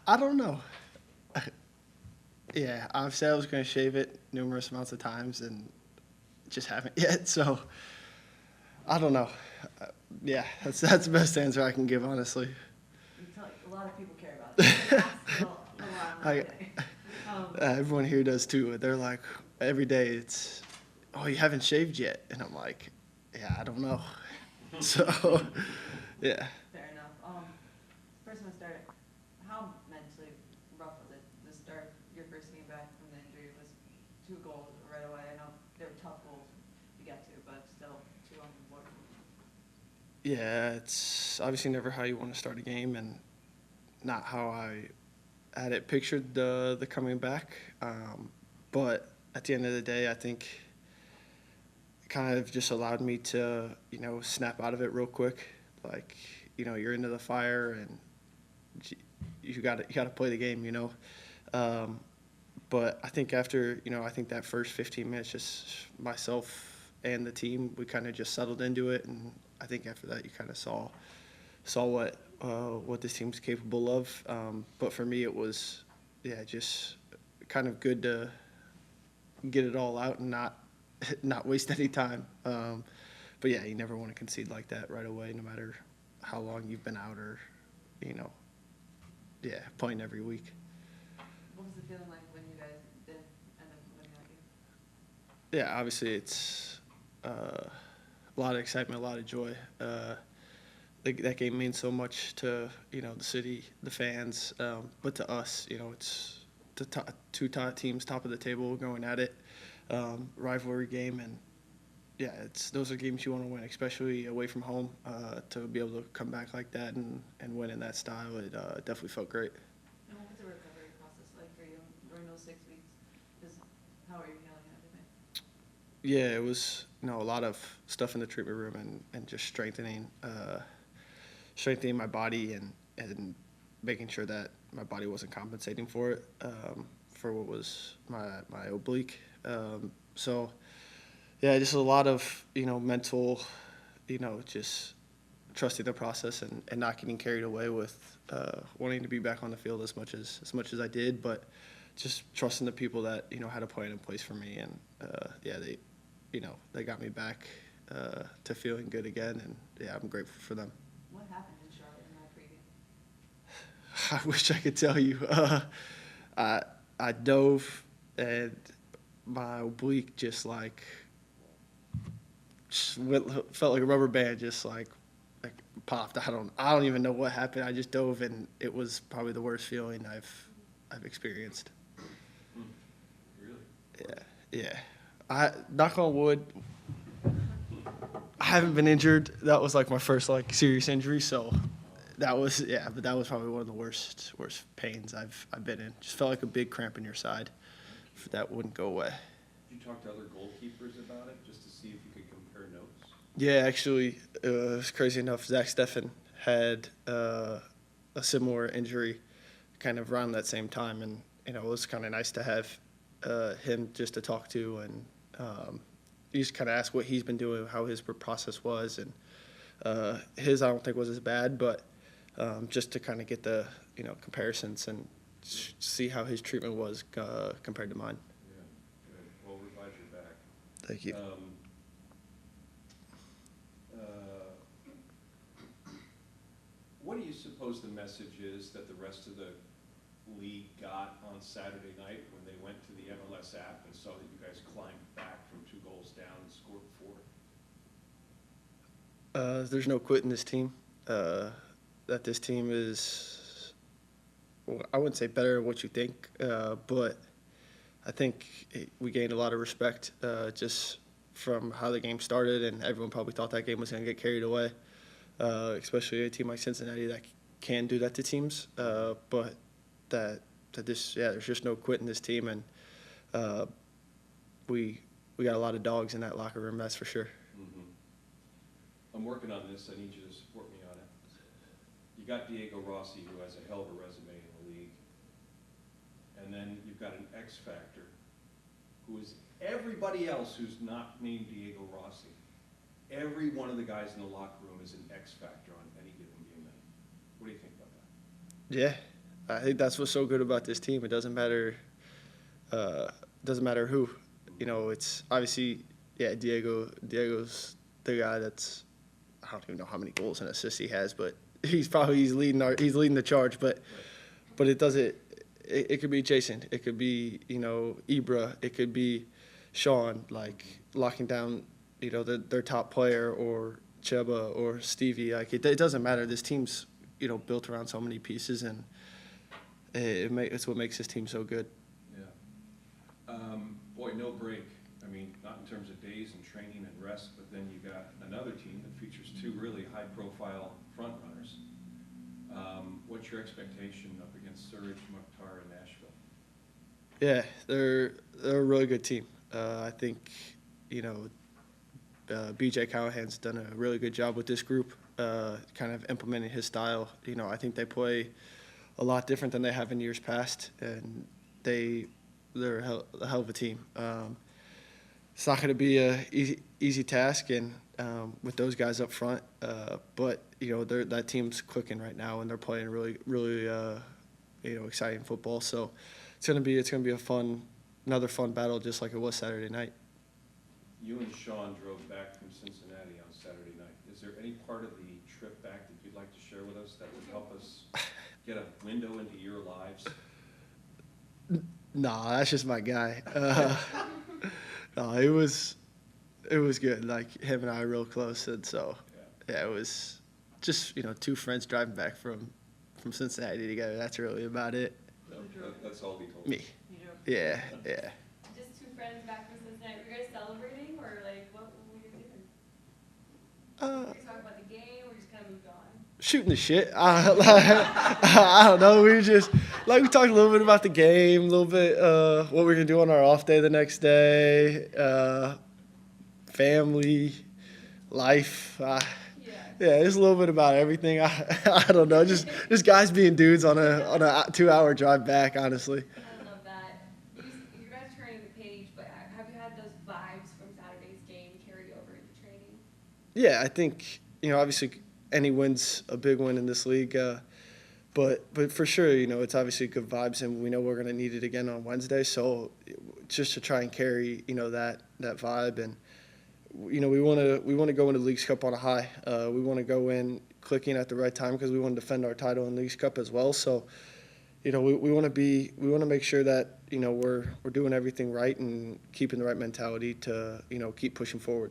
I don't know. Yeah, I've said I was going to shave it numerous amounts of times and just haven't yet. So I don't know. Uh, yeah, that's the best answer I can give, honestly. You tell, a lot of people care about that. You ask a lot, I'm I, not kidding. Um, everyone here does too. They're like, every day it's, oh, you haven't shaved yet, and I'm like, yeah, I don't know. So, yeah. Fair enough. First time I started, how mentally rough was it to start your first game back from the injury? It was 2 goals right away. I know they were tough goals to get to, but still two on the board. Yeah, it's obviously never how you want to start a game, and not how I had it pictured the coming back. But at the end of the day, I think it kind of just allowed me to snap out of it real quick. Like you're into the fire, and you got to play the game. Um, but I think after I think that first 15 minutes, just myself and the team, we kind of just settled into it, and I think after that, you kind of saw what this team's capable of. But for me, it was just kind of good to get it all out and not waste any time. But yeah, you never want to concede like that right away, no matter how long you've been out or you know playing every week. What was the feeling like when you guys did end up winning that game? Yeah, obviously it's a lot of excitement, a lot of joy. That game means so much to the city, the fans, but to us, it's the two top teams, top of the table, going at it, rivalry game, and yeah, those are games you want to win, especially away from home. To be able to come back like that and win in that style, it definitely felt great. And what was the recovery process like for you during those 6 weeks? Just how are you feeling and everything? Yeah, it was a lot of stuff in the treatment room and just strengthening my body and making sure that my body wasn't compensating for it, for what was my oblique. So yeah, just a lot of mental, just trusting the process and not getting carried away with wanting to be back on the field as much as I did, but just trusting the people that had a plan in place for me, and yeah, they got me back to feeling good again, and yeah, I'm grateful for them. What happened in Charlotte in that pregame? I wish I could tell you. I I dove and my oblique felt like a rubber band, just like popped. I don't even know what happened. I just dove, and it was probably the worst feeling I've experienced. Really? Yeah, yeah. I knock on wood. I haven't been injured. That was like my first serious injury, so that was but that was probably one of the worst pains I've been in. Just felt like a big cramp in your side. That wouldn't go away. Did you talk to other goalkeepers about it just to see if you could compare notes? Yeah, actually, it's crazy enough. Zach Steffen had a similar injury, kind of around that same time, and it was kind of nice to have him just to talk to, and you just kind of ask what he's been doing, how his process was, and his I don't think was as bad, but just to kind of get the comparisons and see how his treatment was compared to mine. Yeah, good. Well, we're glad you're back. Thank you. What do you suppose the message is that the rest of the league got on Saturday night when they went to the MLS app and saw that you guys climbed back from 2 goals down and scored 4? There's no quit in this team. That this team is, well, I wouldn't say better than what you think, but I think we gained a lot of respect just from how the game started, and everyone probably thought that game was going to get carried away, especially a team like Cincinnati that can do that to teams. But there's just no quit in this team, and we got a lot of dogs in that locker room, that's for sure. Mm-hmm. I'm working on this. I need you to support me on it. You got Diego Rossi, who has a hell of a resume in the league. And then you've got an X factor, who is everybody else who's not named Diego Rossi. Every one of the guys in the locker room is an X factor on any given game night. What do you think about that? Yeah, I think that's what's so good about this team. It doesn't matter. Doesn't matter who. You know, it's obviously, yeah, Diego's the guy that's, I don't even know how many goals and assists he has, but he's leading the charge. But it doesn't. It could be Jason. It could be, you know, Ibra. It could be Sean, like locking down, you know, their top player, or Cheba or Stevie. Like it doesn't matter. This team's, you know, built around so many pieces, and it's what makes this team so good. Yeah. Boy, no break. I mean, not in terms of days and training and rest, but then you got another team that features two really high-profile front runners. What's your expectation up against Surridge, Mukhtar, and Nashville? Yeah, they're a really good team. I think, you know, BJ Callahan's done a really good job with this group, kind of implementing his style. You know, I think they play a lot different than they have in years past, and they're a hell of a team. It's not going to be a easy task, and with those guys up front, but you know, that team's clicking right now, and they're playing really you know, exciting football. So it's gonna be another fun battle, just like it was Saturday night. You and Sean drove back from Cincinnati on Saturday night. Is there any part of the trip back that you'd like to share with us that would help us get a window into your lives? No, that's just my guy. No, it was good. Like, him and I are real close, and so yeah, it was just, you know, two friends driving back from Cincinnati together. That's really about it. No, that's all he told Me. us. You joke. Yeah. Just two friends back from Cincinnati. Were you guys celebrating, or like what were you doing? Were you talking about the game, or just kind of moved on? Shooting the shit. I don't know. We just, like, we talked a little bit about the game, a little bit what we're gonna do on our off day the next day, family, life. Yeah, it's a little bit about everything. I don't know. Just guys being dudes on a 2-hour drive back. Honestly. I love that. You guys are turning the page, but have you had those vibes from Saturday's game carry over into training? Yeah, I think, you know, obviously any win's a big win in this league, but for sure, you know, it's obviously good vibes, and we know we're going to need it again on Wednesday. So just to try and carry, you know, that vibe, and you know, we want to go into the Leagues Cup on a high. We want to go in clicking at the right time, because we want to defend our title in Leagues Cup as well. So, you know, we want to make sure that, you know, we're doing everything right and keeping the right mentality to, you know, keep pushing forward.